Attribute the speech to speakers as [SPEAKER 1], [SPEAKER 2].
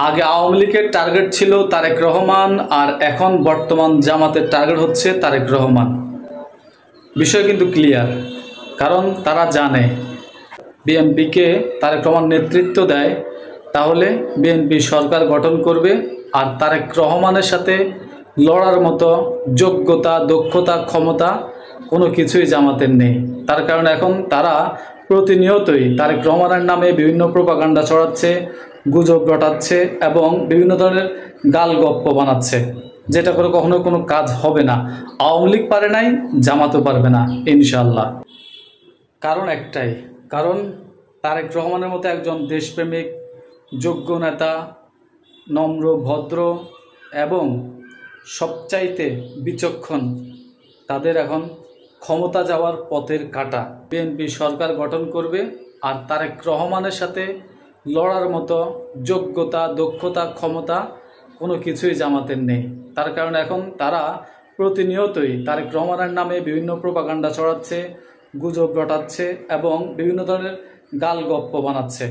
[SPEAKER 1] আগে আওয়ামী লীগের টার্গেট ছিল তারেক রহমান, আর এখন বর্তমান জামাতের টার্গেট হচ্ছে তারেক রহমান। বিষয় কিন্তু ক্লিয়ার, কারণ তারা জানে বিএনপিকে তারেক রহমান নেতৃত্ব দেয়, তাহলে বিএনপি সরকার গঠন করবে, আর তারেক রহমানের সাথে লড়ার মতো যোগ্যতা, দক্ষতা, ক্ষমতা কোনো কিছুই জামাতের নেই। তার কারণে এখন তারা প্রতিনিয়তই তারেক রহমানের নামে বিভিন্ন প্রোপাগান্ডা ছড়াচ্ছে, গুজব রটাচ্ছে এবং বিভিন্ন ধরনের গালগপ্প বানাচ্ছে, যেটা করে কখনো কোনো কাজ হবে না। আওয়ামী লীগ পারে নাই, জামাতও পারবে না ইনশাল্লাহ। কারণ একটাই, কারণ তারেক রহমানের মতো একজন দেশপ্রেমিক, যোগ্য নেতা, নম্র, ভদ্র এবং সবচাইতে বিচক্ষণ, তাদের এখন ক্ষমতা যাওয়ার পথের কাঁটা। বিএনপি সরকার গঠন করবে, আর তারেক রহমানের সাথে লড়ার মতো যোগ্যতা, দক্ষতা, ক্ষমতা কোনো কিছুই জামাতের নেই। তার কারণে এখন তারা প্রতিনিয়তই তারেক রহমানের নামে বিভিন্ন প্রোপাগান্ডা ছড়াচ্ছে, গুজব রটাচ্ছে এবং বিভিন্ন ধরনের গালগপ্প বানাচ্ছে।